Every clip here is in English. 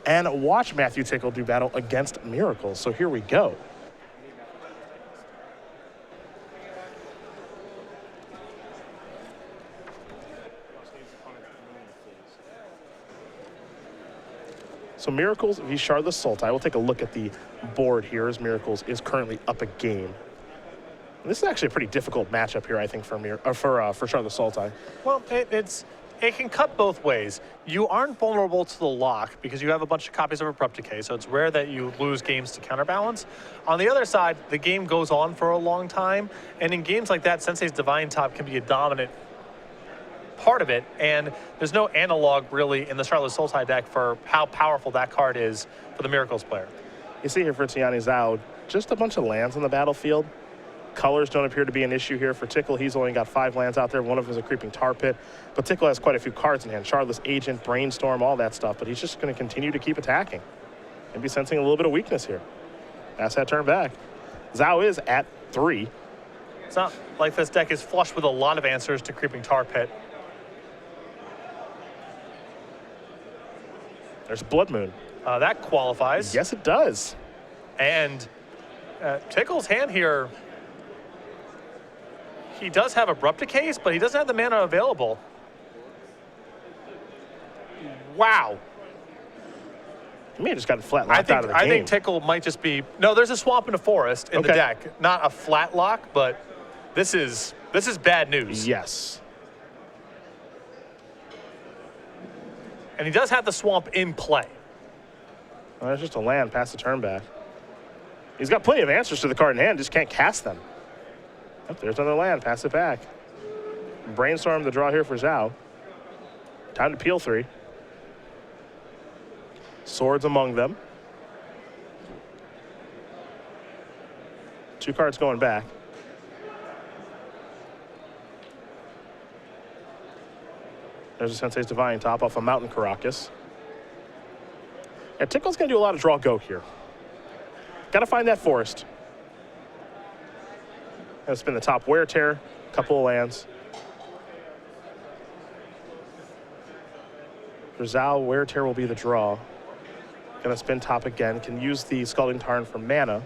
and watch Matthew Tickal do battle against Miracles. So here we go. So Miracles v. Charlotte Sultai. We'll take a look at the board here as Miracles is currently up a game. And this is actually a pretty difficult matchup here, I think, for Charlotte Sultai. Well, it can cut both ways. You aren't vulnerable to the lock because you have a bunch of copies of Abrupt Decay, so it's rare that you lose games to counterbalance. On the other side, the game goes on for a long time, and in games like that, Sensei's Divine Top can be a dominant part of it, and there's no analog really in the Charlotte Sultai deck for how powerful that card is for the Miracles player. You see here for Tianyi Zhao, just a bunch of lands on the battlefield. Colors don't appear to be an issue here for Tickal. He's only got 5 lands out there. One of them is a Creeping Tar Pit, but Tickal has quite a few cards in hand. Charlotte's Agent, Brainstorm, all that stuff, but he's just going to continue to keep attacking. Maybe sensing a little bit of weakness here. Pass that turn back. Zhao is at 3. It's not like this deck is flush with a lot of answers to Creeping Tar Pit. There's Blood Moon. That qualifies. Yes, it does. And Tickal's hand here, he does have Abrupt Decay, but he doesn't have the mana available. Wow. He may have just gotten flat locked out of the game. I think Tickal might just be... No, there's a swamp and a forest in the deck. Not a flat lock, but this is bad news. Yes. And he does have the swamp in play. Well, there's just a land past the turn back. He's got plenty of answers to the card in hand, just can't cast them. Oh, there's another land, pass it back. Brainstorm the draw here for Zhao. Time to peel 3. Swords among them. 2 cards going back. There's a Sensei's Divine Top off a Mountain Caracas. And Tickal's going to do a lot of draw go here. Got to find that forest. Going to spin the top Wear Tear, couple of lands. For Zhao, Wear Tear will be the draw. Going to spin top again. Can use the Scalding Tarn for mana.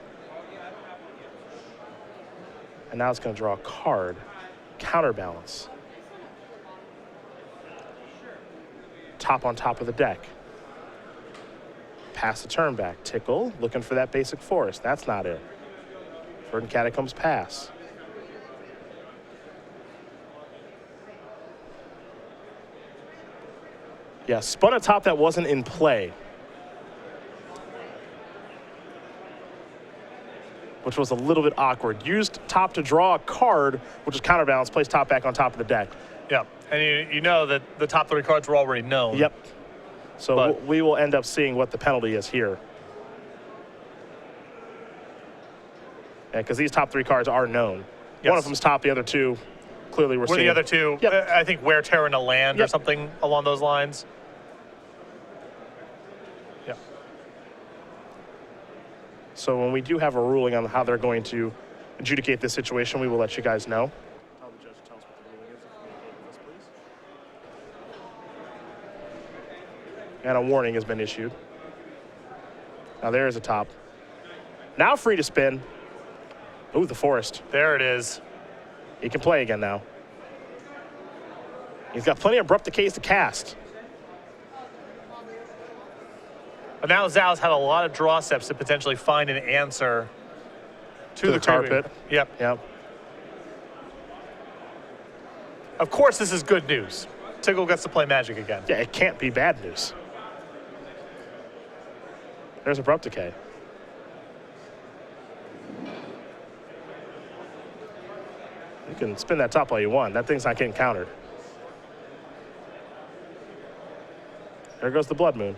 And now it's going to draw a card. Counterbalance. Top on top of the deck. Pass the turn back. Tickal looking for that basic forest. That's not it. Verdant Catacombs pass. Yeah, spun a top that wasn't in play. Which was a little bit awkward. Used top to draw a card, which is counterbalance, placed top back on top of the deck. Yep, and you know that the top 3 cards were already known. Yep. So we will end up seeing what the penalty is here. Yeah, because these top 3 cards are known. Yes. One of them's top, the other 2 clearly we're seeing. The other 2, yep. I think Wear Tear in a land or something along those lines. Yeah. So when we do have a ruling on how they're going to adjudicate this situation, we will let you guys know. And a warning has been issued. Now there is a top. Now free to spin. Ooh, the forest. There it is. He can play again now. He's got plenty of Abrupt Decays to cast. But now Zhao's had a lot of draw steps to potentially find an answer to the tar pit. Yep. Yep. Of course, this is good news. Tickal gets to play Magic again. Yeah, it can't be bad news. There's Abrupt Decay. You can spin that top all you want. That thing's not getting countered. There goes the Blood Moon.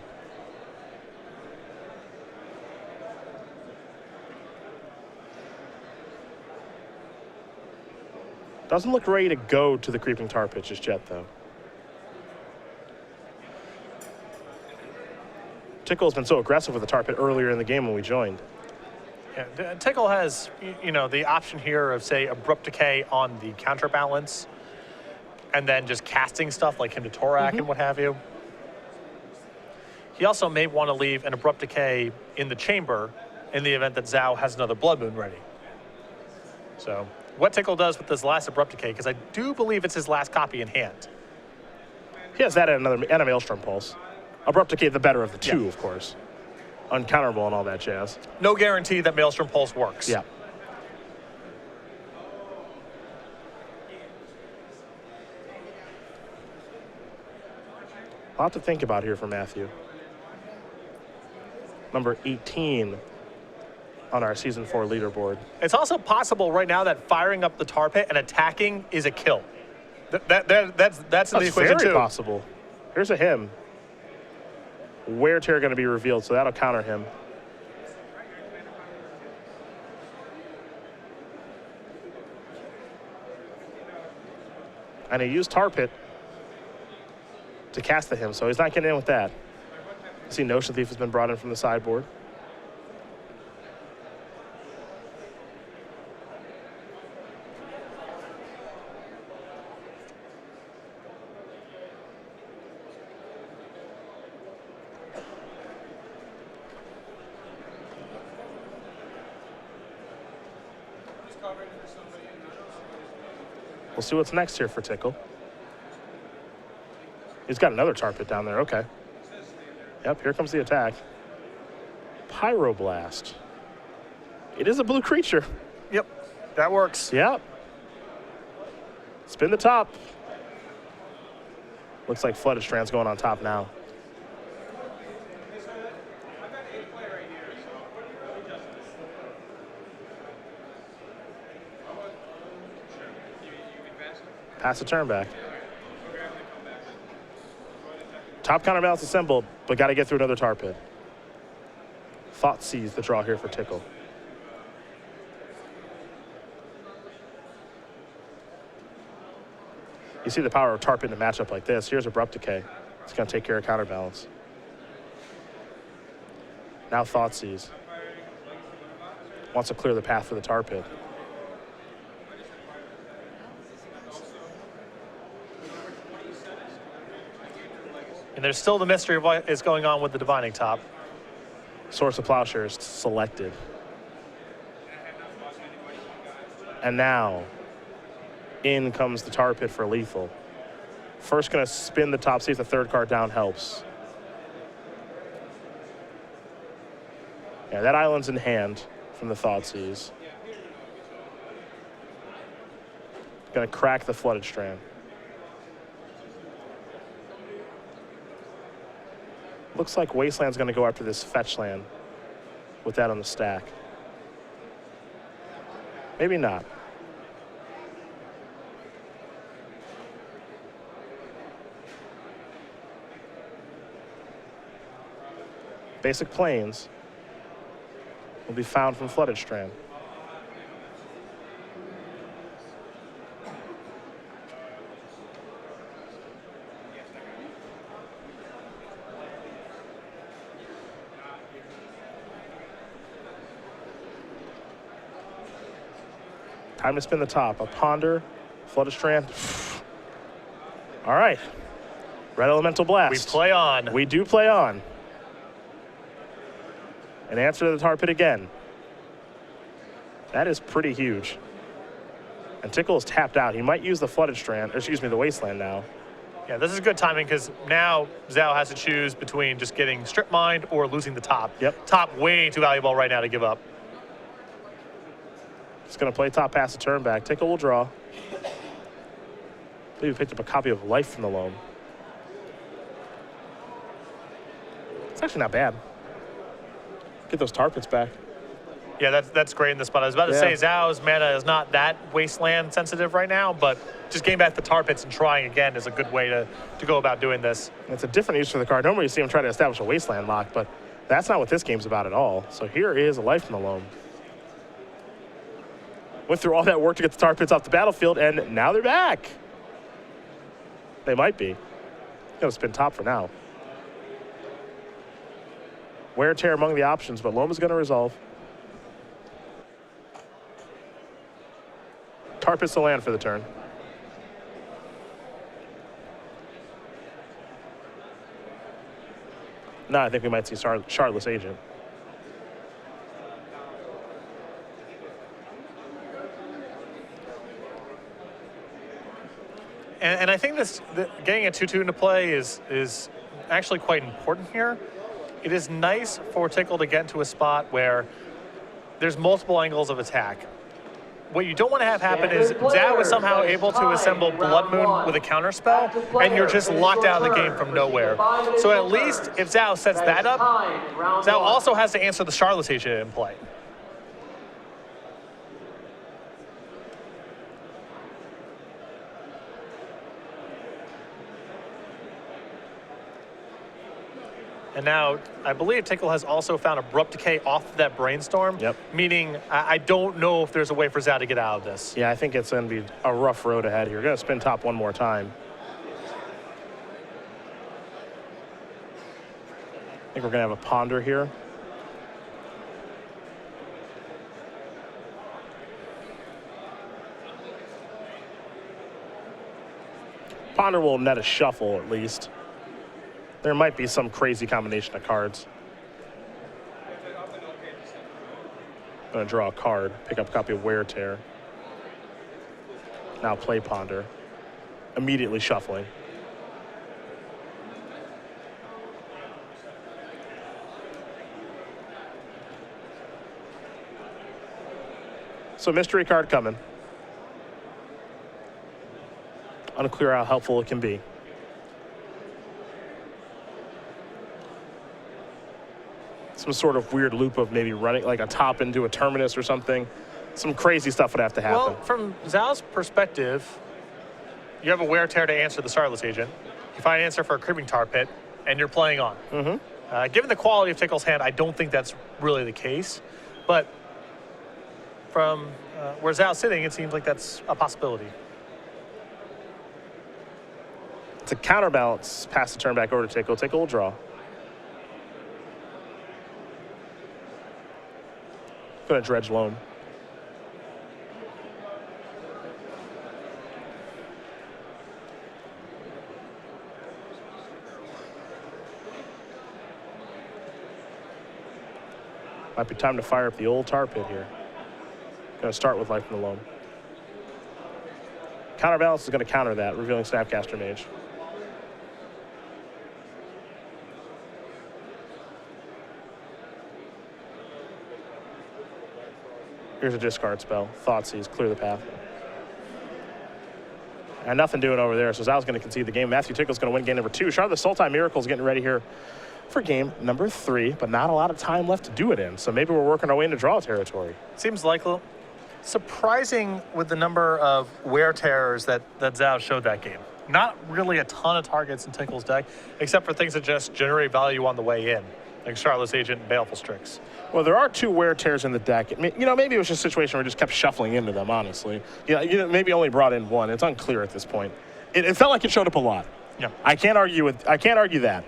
Doesn't look ready to go to the Creeping Tar Pit just yet, though. Tickal's been so aggressive with the tar pit earlier in the game when we joined. Yeah, Tickal has, you know, the option here of, say, Abrupt Decay on the counterbalance, and then just casting stuff like Hymn to Torak and what have you. He also may want to leave an Abrupt Decay in the chamber in the event that Zhao has another Blood Moon ready. So what Tickal does with this last Abrupt Decay, because I do believe it's his last copy in hand. He has that and a Maelstrom Pulse. Abrupt Decay, the better of the two, of course. Uncounterable and all that jazz. No guarantee that Maelstrom Pulse works. Yeah. A lot to think about here for Matthew. Number 18 on our Season 4 leaderboard. It's also possible right now that firing up the tar pit and attacking is a kill. That's in the equation very too. possible. Here's a him. Wear Tear going to be revealed, so that'll counter him. And he used Tar Pit to cast the him, so he's not getting in with that. See, Notion Thief has been brought in from the sideboard. We'll see what's next here for Tickal. He's got another Tar Pit down there. Okay. Yep, here comes the attack. Pyroblast. It is a blue creature. Yep, that works. Yep. Spin the top. Looks like Flooded Strand's going on top now. Pass the turn back. Top counterbalance assembled, but got to get through another Tar Pit. Thought sees the draw here for Tickal. You see the power of Tar Pit in a matchup like this. Here's Abrupt Decay. It's going to take care of counterbalance. Now Thought sees. Wants to clear the path for the Tar Pit. And there's still the mystery of what is going on with the Divining Top. Source of Plowshares selected. And now, in comes the Tar Pit for lethal. First gonna spin the top, see if the third card down helps. Yeah, that island's in hand from the Thoughtseize. Gonna crack the Flooded Strand. Looks like Wasteland's gonna go after this fetch land with that on the stack. Maybe not. Basic Plains will be found from Flooded Strand. Time to spin the top. A Ponder, Flooded Strand. All right. Red Elemental Blast. We play on. We do play on. And answer to the Tar Pit again. That is pretty huge. And Tickal is tapped out. He might use the Flooded Strand, or excuse me, the Wasteland now. Yeah, this is good timing because now Zhao has to choose between just getting strip mined or losing the top. Yep. Top way too valuable right now to give up. He's going to play top, pass the turn back. Tickal will draw. I believe he picked up a copy of Life from the Loam. It's actually not bad. Get those Tar Pits back. Yeah, that's great in this spot. I was about to say Zhao's mana is not that Wasteland sensitive right now, but just getting back the Tar Pits and trying again is a good way to go about doing this. It's a different use for the card. Normally you see him try to establish a Wasteland lock, but that's not what this game's about at all. So here is a Life from the Loam. Went through all that work to get the Tar Pits off the battlefield, and now they're back. They might be. Gonna spin top for now. Wear Tear among the options, but Loam is gonna resolve. Tar Pits to land for the turn. No, I think we might see Shardless Agent. And I think getting a 2-2 into play is actually quite important here. It is nice for Tickal to get into a spot where there's multiple angles of attack. What you don't want to have happen is Zhao is somehow able to assemble Blood Moon with a counter spell, and you're just locked out of the game from nowhere. So at least if Zhao sets that up, Zhao also has to answer the Shardless Agent in play. And now, I believe Tickal has also found Abrupt Decay off of that Brainstorm, meaning I don't know if there's a way for Zhao to get out of this. Yeah, I think it's going to be a rough road ahead here. We're going to spin top one more time. I think we're going to have a Ponder here. Ponder will net a shuffle at least. There might be some crazy combination of cards. I'm going to draw a card, pick up a copy of Wear Tear. Now play Ponder. Immediately shuffling. So mystery card coming. Unclear how helpful it can be. Some sort of weird loop of maybe running like a top into a terminus or something. Some crazy stuff would have to happen. Well, from Zhao's perspective, you have a Wear Tear to answer the Shardless Agent. You find an answer for a Creeping Tar Pit, and you're playing on. Given the quality of Tickal's hand, I don't think that's really the case. But from where Zhao's sitting, it seems like that's a possibility. To counterbalance, pass the turn back over to Tickal. Tickal will draw. Going to Dredge Loam. Might be time to fire up the old Tar Pit here. Going to start with Life from the Loam. Counterbalance is going to counter that, revealing Snapcaster Mage. Here's a discard spell. Thoughtseize, clear the path. And nothing doing over there, so Zhao's going to concede the game. Matthew Tickal's going to win game number 2. Shard the Sultai Miracle's getting ready here for game number 3, but not a lot of time left to do it in, so maybe we're working our way into draw territory. Seems likely. Surprising with the number of Wear Terrors that Zhao showed that game. Not really a ton of targets in Tickal's deck, except for things that just generate value on the way in, like Shardless Agent and Baleful Strix. Well, there are 2 Wear Tears in the deck. You know, maybe it was just a situation where we just kept shuffling into them, honestly. Maybe only brought in 1. It's unclear at this point. It felt like it showed up a lot. Yeah. I can't argue that.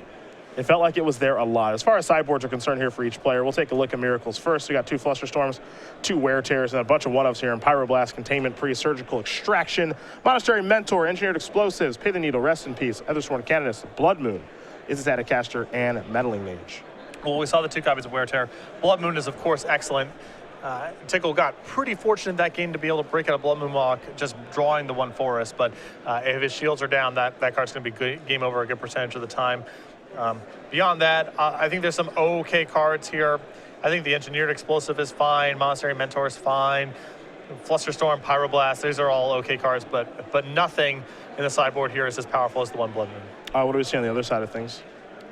It felt like it was there a lot. As far as sideboards are concerned here for each player, we'll take a look at Miracles first. We got 2 Flusterstorms, 2 Wear Tears, and a bunch of 1-ofs here in Pyroblast, Containment, Pre-Surgical Extraction, Monastery Mentor, Engineered Explosives, Pithing Needle, Rest in Peace, Ethersworn Canonist, Blood Moon, Izzet Caster, and Meddling Mage. Well, we saw the 2 copies of Wear Tear. Blood Moon is, of course, excellent. Tickal got pretty fortunate that game to be able to break out a Blood Moon Walk, just drawing the 1 for us. But if his shields are down, that card's going to be good, game over a good percentage of the time. Beyond that, I think there's some okay cards here. I think the Engineered Explosive is fine. Monastery Mentor is fine. Flusterstorm, Pyroblast, these are all okay cards, but nothing in the sideboard here is as powerful as the 1 Blood Moon. What do we see on the other side of things?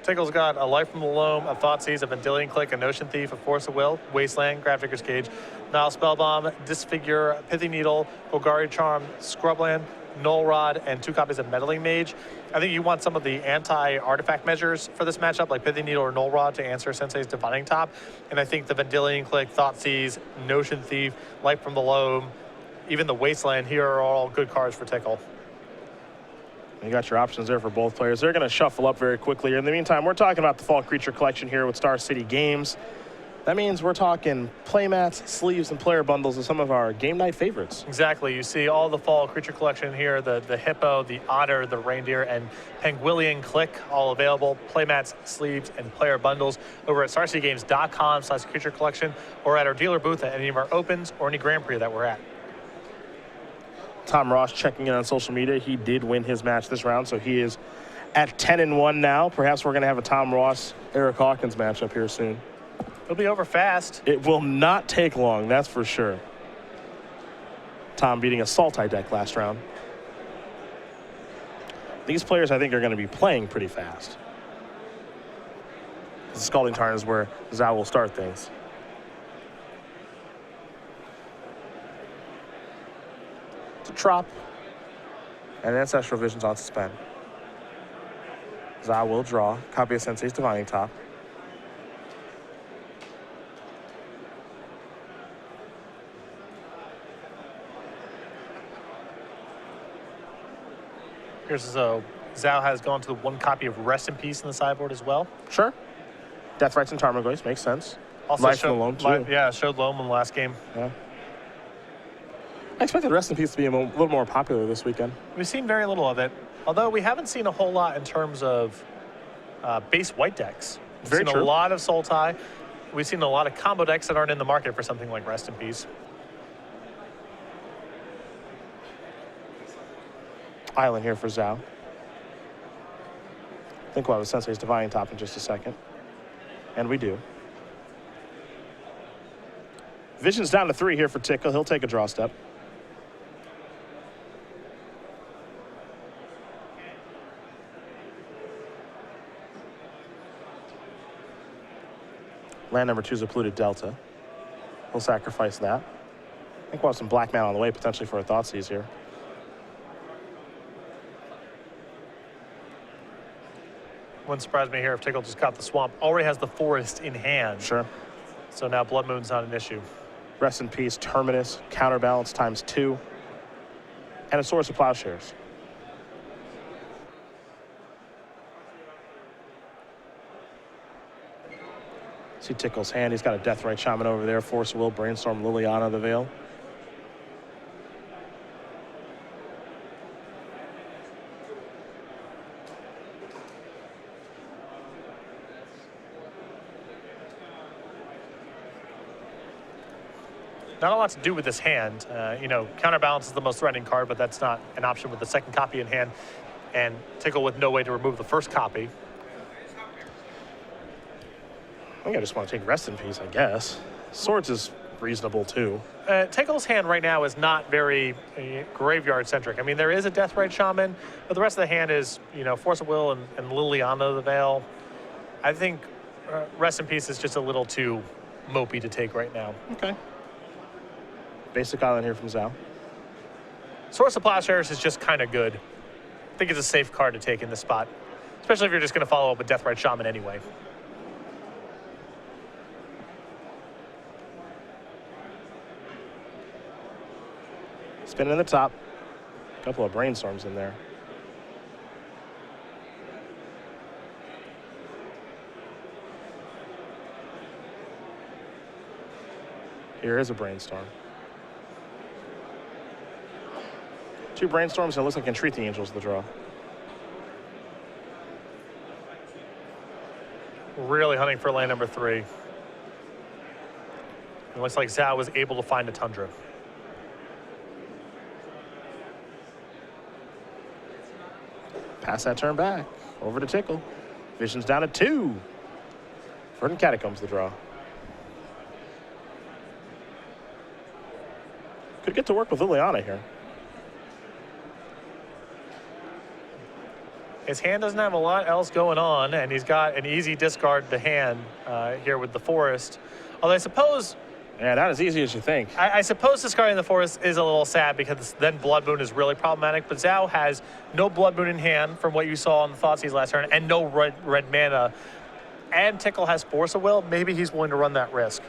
Tickal's got a Life from the Loam, a Thoughtseize, a Vendilion Click, a Notion Thief, a Force of Will, Wasteland, Gravedigger's Cage, Nile Spellbomb, Disfigure, Pithy Needle, Golgari Charm, Scrubland, Null Rod, and 2 copies of Meddling Mage. I think you want some of the anti-artifact measures for this matchup, like Pithy Needle or Null Rod, to answer Sensei's Divining Top. And I think the Vendilion Click, Thoughtseize, Notion Thief, Life from the Loam, even the Wasteland here are all good cards for Tickal. You got your options there for both players. They're going to shuffle up very quickly. In the meantime, we're talking about the Fall Creature Collection here with Star City Games. That means we're talking playmats, sleeves, and player bundles of some of our game night favorites. Exactly. You see all the fall creature collection here, the hippo, the otter, the reindeer, and penguillian click, all available. Playmats, sleeves, and player bundles over at StarCityGames.com/creature collection or at our dealer booth at any of our opens or any Grand Prix that we're at. Tom Ross checking in on social media. He did win his match this round, so he is at 10-1 now. Perhaps we're going to have a Tom Ross, Eric Hawkins matchup here soon. It'll be over fast. It will not take long, that's for sure. Tom beating a Sultai deck last round. These players, I think, are going to be playing pretty fast. The Scalding Tarn is where Zhao will start things. To Trop. And Ancestral Visions on suspend. Zhao will draw. Copy of Sensei's Divining Top. Here's Zhao has gone to the one copy of Rest in Peace in the sideboard as well. Sure. Death Rites and Tarmogoyfs makes sense. Also Life from Loam, too. showed Loam in the last game. Yeah. I expected Rest in Peace to be a little more popular this weekend. We've seen very little of it, although we haven't seen a whole lot in terms of base white decks. We've Very seen true. a lot of Sultai. We've seen a lot of combo decks that aren't in the market for something like Rest in Peace. Island here for Zhao. I think we'll have a Sensei's Divining Top in just a second. And we do. Vision's down to 3 here for Tickal. He'll take a draw step. Land number 2 is a Polluted Delta. He'll sacrifice that. I think we'll have some black mana on the way, potentially for a Thoughtseize here. Wouldn't surprise me here if Tickal just got the swamp. Already has the forest in hand. Sure. So now Blood Moon's not an issue. Rest in Peace, Terminus, Counterbalance ×2, and a Source of Plowshares. See Tickal's hand. He's got a Deathrite Shaman over there. Force of Will, Brainstorm, Liliana the Veil. Not a lot to do with this hand. Counterbalance is the most threatening card, but that's not an option with the second copy in hand. And Tickal with no way to remove the first copy. I think I just want to take Rest in Peace, I guess. Swords is reasonable, too. Tickal's hand right now is not very graveyard-centric. I mean, there is a Deathrite Shaman, but the rest of the hand is, Force of Will and Liliana the Veil. I think Rest in Peace is just a little too mopey to take right now. Okay. Basic Island here from Zhao. Source of Plowshares is just kind of good. I think it's a safe card to take in this spot, especially if you're just going to follow up with Deathrite Shaman anyway. Spin in the top. A couple of Brainstorms in there. Here is a Brainstorm. 2 Brainstorms, and it looks like Entreat the Angels the draw. Really hunting for land number 3. It looks like Zhao was able to find a Tundra. Pass that turn back. Over to Tickal. Vision's down to 2. Verdant Catacombs the draw. Could get to work with Liliana here. His hand doesn't have a lot else going on, and he's got an easy discard to hand here with the forest. Although I suppose... Yeah, not as easy as you think. I suppose discarding the forest is a little sad because then Blood Moon is really problematic, but Zhao has no Blood Moon in hand from what you saw on the Thoughtseize last turn, and no red mana. And Tickal has Force of Will. Maybe he's willing to run that risk.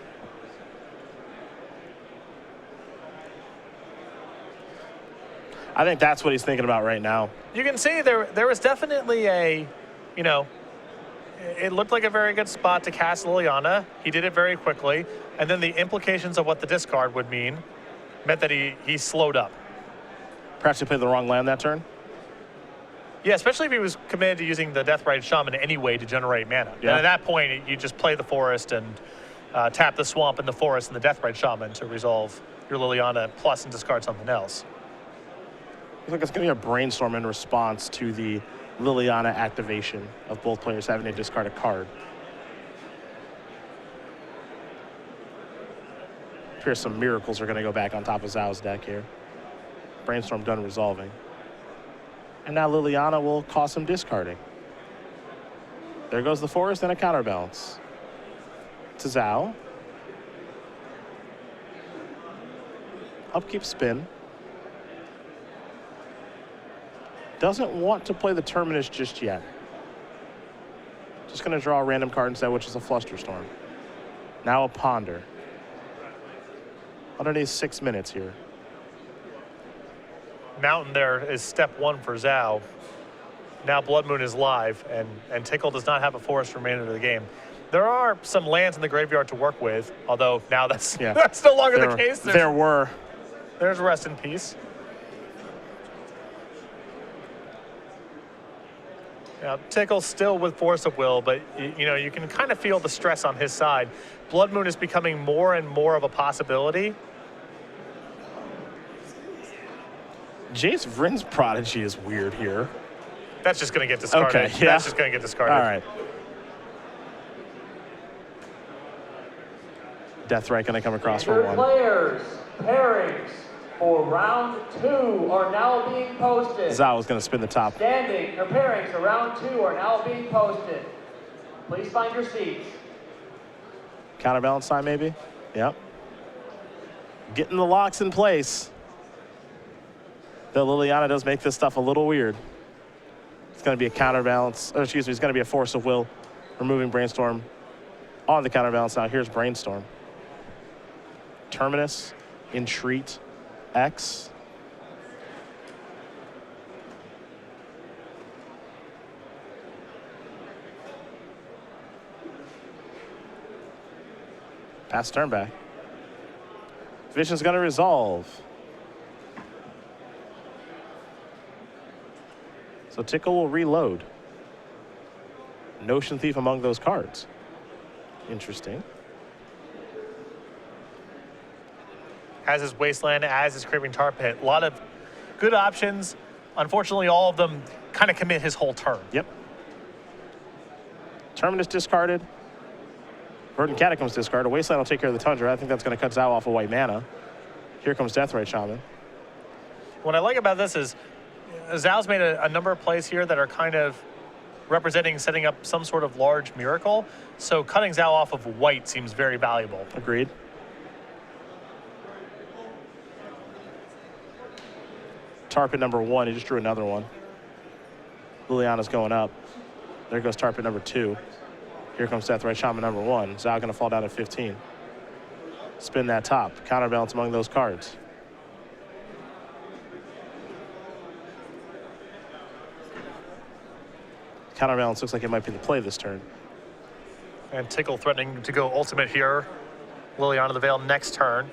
I think that's what he's thinking about right now. You can see there was definitely a, It looked like a very good spot to cast Liliana. He did it very quickly, and then the implications of what the discard would mean meant that he slowed up. Perhaps he played the wrong land that turn. Yeah, especially if he was committed to using the Deathrite Shaman anyway to generate mana. Yeah. And at that point, you just play the forest and tap the swamp and the forest and the Deathrite Shaman to resolve your Liliana plus and discard something else. Looks like it's going to be a brainstorm in response to the Liliana activation of both players having to discard a card. Appears some miracles are going to go back on top of Zhao's deck here. Brainstorm done resolving. And now Liliana will cause some discarding. There goes the forest and a counterbalance. To Zhao. Upkeep spin. Doesn't want to play the Terminus just yet. Just going to draw a random card instead, which is a Flusterstorm. Now a Ponder. Underneath 6 minutes here. Mountain there is step one for Zhao. Now Blood Moon is live, and Tickal does not have a forest remainder of the game. There are some lands in the graveyard to work with, although now that's no longer the case. There's Rest in Peace. Now, Tickle's still with Force of Will, but you can kind of feel the stress on his side. Blood Moon is becoming more and more of a possibility. Jace Vryn's Prodigy is weird here. That's just going to get discarded. Okay, yeah. That's just going to get discarded. All right. Deathrite going to come across for one. Players, pairings for round 2 are now being posted. Zhao is going to spin the top. Standing or pairings for round 2 are now being posted. Please find your seats. Counterbalance time, maybe? Yep. Getting the locks in place. Though Liliana does make this stuff a little weird. It's going to be a counterbalance. Oh, excuse me, it's going to be a Force of Will. Removing Brainstorm on the counterbalance. Now here's Brainstorm. Terminus, Entreat, X. Pass turn back. Vision's going to resolve. So Tickal will reload. Notion Thief among those cards. Interesting. Has his Wasteland, as his Creeping Tar Pit. A lot of good options. Unfortunately, all of them kind of commit his whole turn. Yep. Terminus discarded. Verdant Catacombs discarded. Wasteland will take care of the Tundra. I think that's going to cut Zhao off of white mana. Here comes Deathrite Shaman. What I like about this is Zhao's made a number of plays here that are kind of representing setting up some sort of large miracle. So cutting Zhao off of white seems very valuable. Agreed. Tarpit number 1, he just drew another one. Liliana's going up. There goes Tarpit number 2. Here comes Deathrite Shaman number 1. Zhao gonna fall down at 15. Spin that top. Counterbalance among those cards. Counterbalance looks like it might be the play this turn. And Tickal threatening to go ultimate here. Liliana the Veil next turn.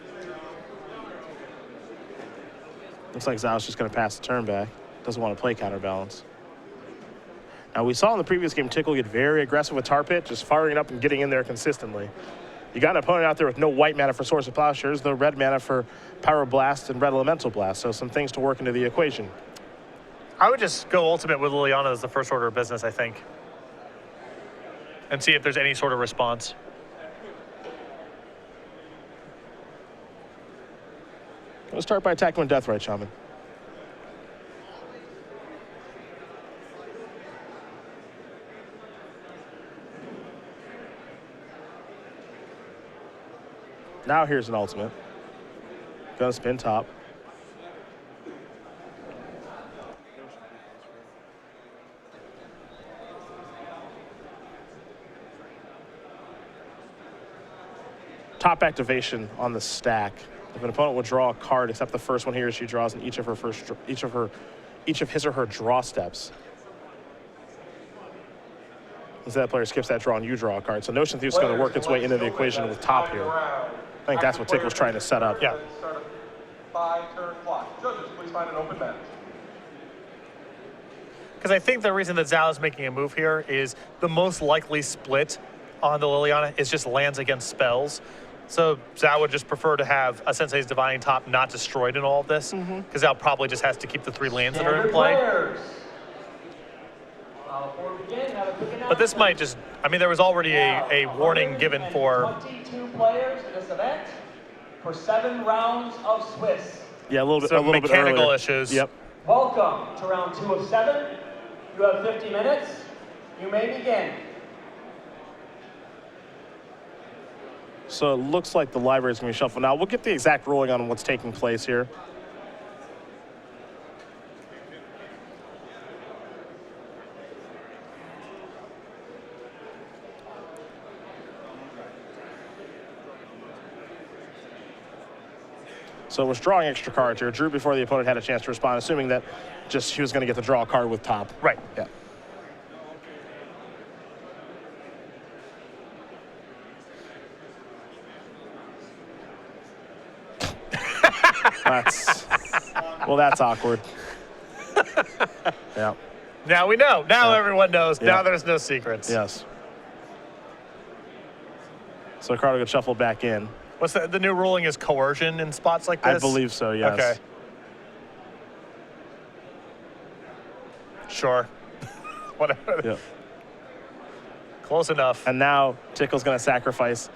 Looks like Zhao's just going to pass the turn back. Doesn't want to play counterbalance. Now, we saw in the previous game Tickal get very aggressive with Tar Pit, just firing up and getting in there consistently. You got an opponent out there with no white mana for Source of Plowshares, the red mana for Pyroblast and Red Elemental Blast, so some things to work into the equation. I would just go ultimate with Liliana as the first order of business, I think. And see if there's any sort of response. Going to start by attacking with Deathrite Shaman. Now here's an ultimate. Going to spin top. Top activation on the stack. If an opponent will draw a card except the first one he or she draws in each of his or her draw steps. Instead, that player skips that draw and you draw a card. So Notion Thief's going to work its way into the equation with top here. I think that's what Tickle's trying to set up. Yeah. Start a 5-turn clock. Judges, please find an open bench. Because I think the reason that Zhao is making a move here is the most likely split on the Liliana is just lands against spells. So Zhao would just prefer to have a Sensei's Divining Top not destroyed in all of this, because Zhao probably just has to keep the 3 lands that are in play. But this might just, I mean, there was already a warning given for 22 players in this event for 7 rounds of Swiss. Yeah, a little bit mechanical bit earlier. issues. Yep. Welcome to round 2 of 7. You have 50 minutes. You may begin. So it looks like the library's going to be shuffled. Now, we'll get the exact ruling on what's taking place here. So was drawing extra cards here. Drew before the opponent had a chance to respond, assuming that just he was going to get to draw a card with top. Right. Yeah. That's awkward. Yeah. Now we know. Now everyone knows. Yeah. Now there's no secrets. Yes. So card will get shuffled back in. What's the new ruling is coercion in spots like this? I believe so, yes. Okay. Sure. Whatever. Yeah. Close enough. And now Tickle's going to sacrifice.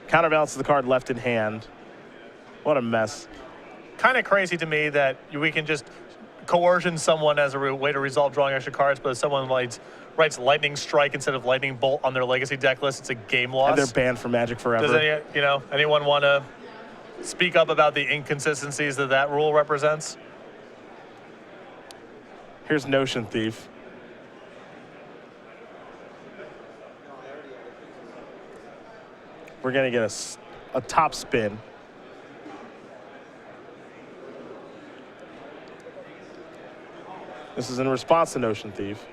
Counterbalances the card left in hand. What a mess. Kind of crazy to me that we can just coercion someone as a way to resolve drawing extra cards, but if someone writes Lightning Strike instead of Lightning Bolt on their Legacy deck list, it's a game loss. And they're banned from Magic forever. Does anyone want to speak up about the inconsistencies that rule represents? Here's Notion Thief. We're going to get a top spin. This is in response to Notion Thief.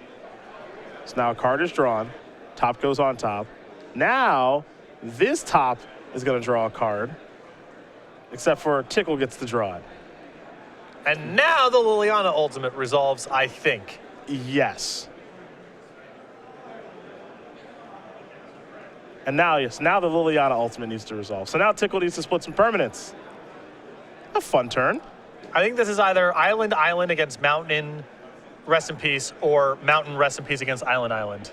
So now a card is drawn. Top goes on top. Now, this top is going to draw a card, except for Tickle gets to draw it. And now the Liliana Ultimate resolves, I think. Yes. And now, yes, now the Liliana Ultimate needs to resolve. So now Tickle needs to split some permanents. A fun turn. I think this is either Island against Mountain Rest in Peace or Mountain Rest in Peace against Island.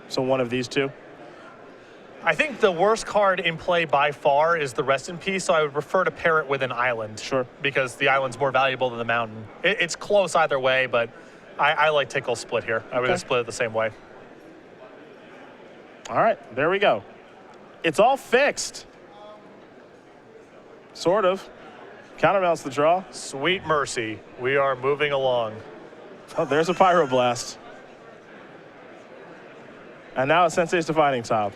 So one of these two? I think the worst card in play by far is the Rest in Peace, so I would prefer to pair it with an Island. Sure. Because the Island's more valuable than the Mountain. It's close either way, but I like Tickle split here. I would just split it the same way. All right, there we go. It's all fixed. Sort of. Counterbalance the draw. Sweet mercy. We are moving along. Oh, there's a Pyroblast. And now a Sensei's Divining Top.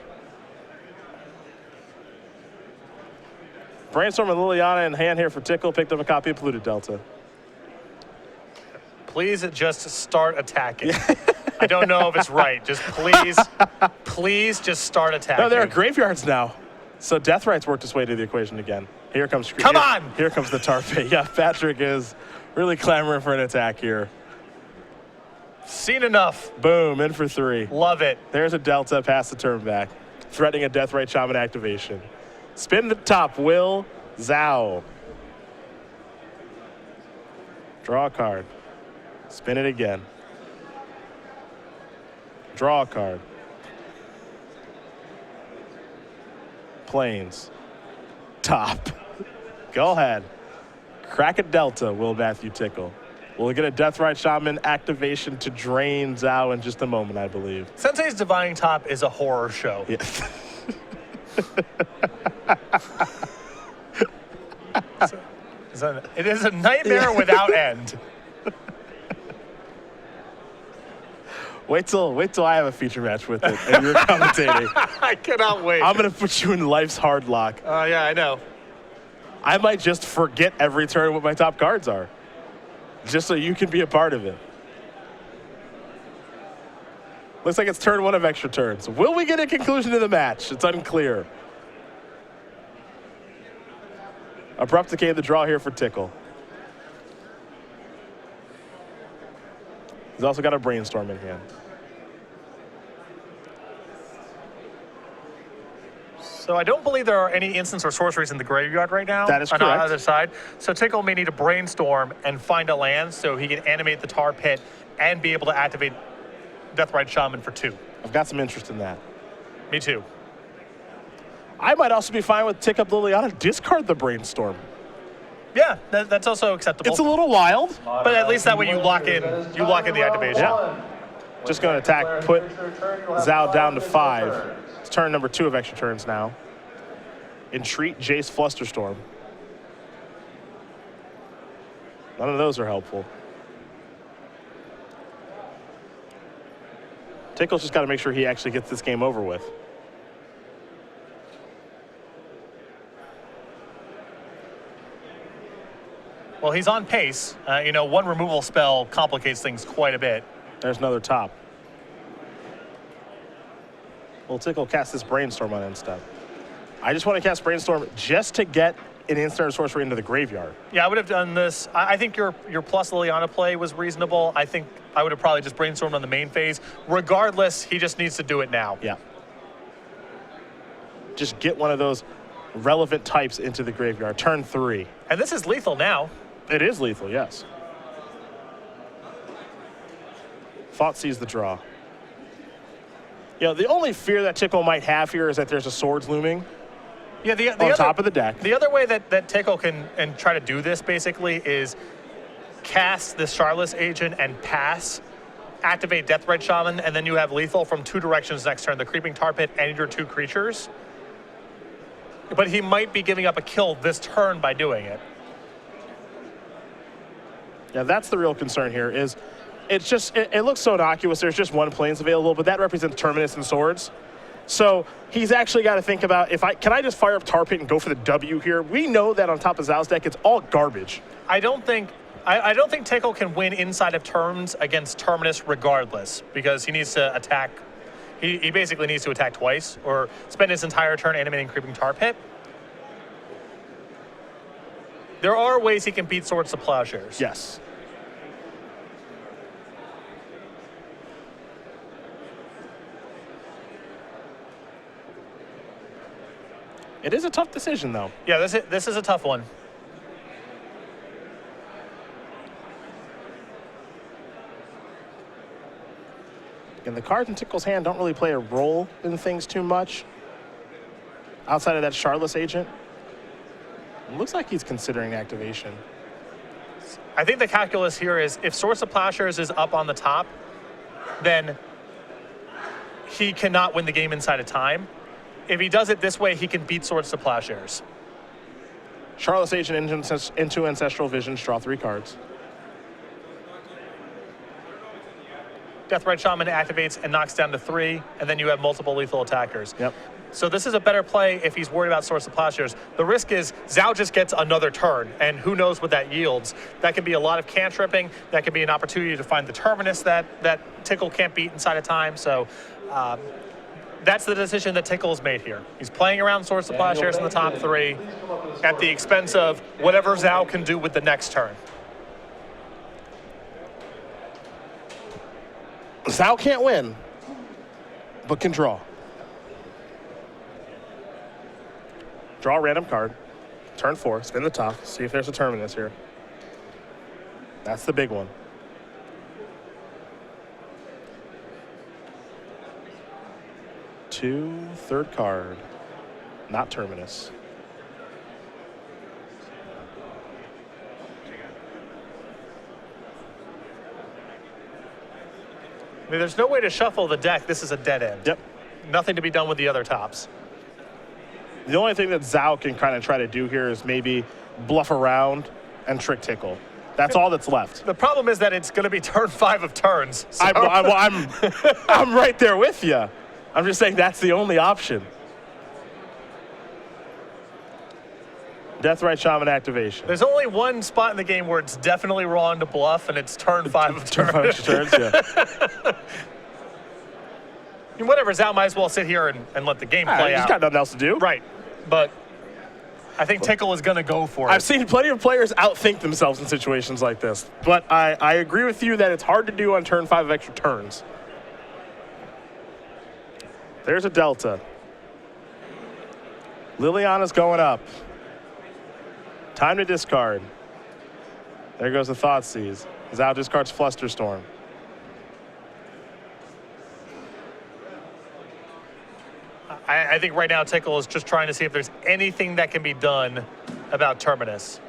Brainstorm and Liliana in hand here for Tickle. Picked up a copy of Polluted Delta. Please just start attacking. I don't know if it's right. Just please just start attacking. No, there are graveyards now. So Deathright's worked its way to the equation again. Here comes Here comes the Tarpey. Yeah, Patrick is really clamoring for an attack here. Seen enough. Boom, in for 3. Love it. There's a Delta past the turn back. Threatening a Deathrite Shaman activation. Spin the top, Will Zhao. Draw a card. Spin it again. Draw a card. Plains. Top. Go ahead. Crack a Delta, Will Matthew Tickle. We'll get a Deathrite Shaman activation to drain Zhao in just a moment, I believe. Sensei's Divining Top is a horror show. Yeah. It is a nightmare without end. Wait till I have a feature match with it and you're commentating. I cannot wait. I'm gonna put you in life's hard lock. Yeah, I know. I might just forget every turn what my top cards are, just so you can be a part of it. Looks like it's turn 1 of extra turns. Will we get a conclusion to the match? It's unclear. Abrupt decay of the draw here for Tickal. He's also got a brainstorm in hand. So I don't believe there are any instants or sorceries in the graveyard right now. That is on correct. either side. So Tickal may need to brainstorm and find a land so he can animate the tar pit and be able to activate Deathrite Shaman for 2. I've got some interest in that. Me too. I might also be fine with Tick Up Liliana, discard the brainstorm. Yeah, that's also acceptable. It's a little wild. But at least that way you lock in the activation. Yeah. Just going to attack, put Zhao down to 5. It's turn number 2 of extra turns now. Entreat Jace Flusterstorm. None of those are helpful. Tickle's just got to make sure he actually gets this game over with. Well, he's on pace. One removal spell complicates things quite a bit. There's another top. Well, Tickle cast this Brainstorm on end step. I just want to cast Brainstorm just to get an instant or sorcery into the graveyard. Yeah, I would have done this. I think your plus Liliana play was reasonable. I think I would have probably just brainstormed on the main phase. Regardless, he just needs to do it now. Yeah. Just get one of those relevant types into the graveyard. Turn 3. And this is lethal now. It is lethal, yes. Thought sees the draw. The only fear that Tickle might have here is that there's a Swords looming. Yeah, on top of the deck. The other way that Tickle can and try to do this basically is cast this Charlotte's Agent and pass, activate Deathrite Shaman, and then you have lethal from 2 directions next turn, the Creeping Tar Pit and your 2 creatures. But he might be giving up a kill this turn by doing it. Yeah, that's the real concern here is it looks so innocuous. There's just one planes available, but that represents Terminus and Swords. So he's actually got to think about, can I just fire up Tar Pit and go for the W here? We know that on top of Zhao's deck, it's all garbage. I don't think Tickle can win inside of turns against Terminus regardless, because he needs to attack. He basically needs to attack twice or spend his entire turn animating Creeping Tar Pit. There are ways he can beat Swords to Plowshares. Yes. It is a tough decision, though. Yeah, this is a tough one. And the cards in Tickle's hand don't really play a role in things too much. Outside of that Charlotte's Agent. It looks like he's considering activation. I think the calculus here is if Swords to Plowshares is up on the top, then he cannot win the game inside of time. If he does it this way, he can beat Swords to Plowshares. Charlotte's Agent into Ancestral Visions, draw 3 cards. Deathrite Shaman activates and knocks down to 3, and then you have multiple lethal attackers. Yep. So this is a better play if he's worried about Swords to Plowshares. The risk is Zhao just gets another turn, and who knows what that yields. That could be a lot of cantripping. That could be an opportunity to find the Terminus that Tickle can't beat inside of time. So that's the decision that Tickle's made here. He's playing around Swords to Plowshares in the top 3 at the expense of whatever Zhao can do with the next turn. Zhao can't win, but can draw. Draw a random card. Turn 4, spin the top, see if there's a Terminus here. That's the big one. Two, third card. Not Terminus. I mean, there's no way to shuffle the deck. This is a dead end. Yep. Nothing to be done with the other tops. The only thing that Zhao can kind of try to do here is maybe bluff around and trick Tickle. That's all that's left. The problem is that it's going to be turn 5 of turns. So. I'm right there with you. I'm just saying that's the only option. Deathrite Shaman activation. There's only one spot in the game where it's definitely wrong to bluff, and it's turn 5 of turn. Turns, yeah. I mean, whatever, Zhao might as well sit here and let the game play He's out. got nothing else to do. Right, but I think Tickal is going to go for it. I've seen plenty of players outthink themselves in situations like this, but I agree with you that it's hard to do on turn 5 of extra turns. There's a delta. Liliana's going up. Time to discard. There goes the Thoughtseize. Zhao discards Flusterstorm. I think right now Tickal is just trying to see if there's anything that can be done about Terminus.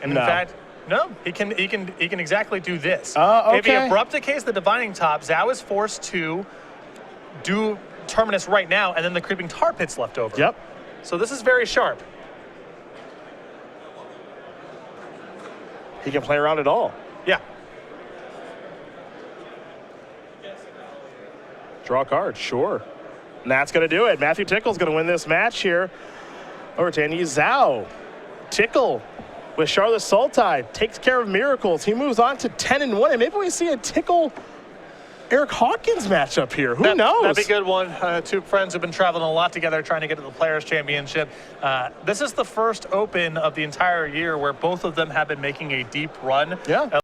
And No. in fact, no, he can exactly do this. Okay. If he abrupt decays the Divining Top, Zhao is forced to do Terminus right now, and then the Creeping Tar Pit's left over. Yep. So this is very sharp. He can play around it all. Yeah. Draw a card, sure. And that's going to do it. Matthew Tickle's going to win this match here over Tianyi. Zhao. Tickle with Charlotte Sultai takes care of Miracles. He moves on to 10-1, and maybe we see a Tickle Eric Hawkins matchup here. Who knows? That'd be a good one. Two friends who've been traveling a lot together trying to get to the Players' Championship. This is the first Open of the entire year where both of them have been making a deep run. Yeah.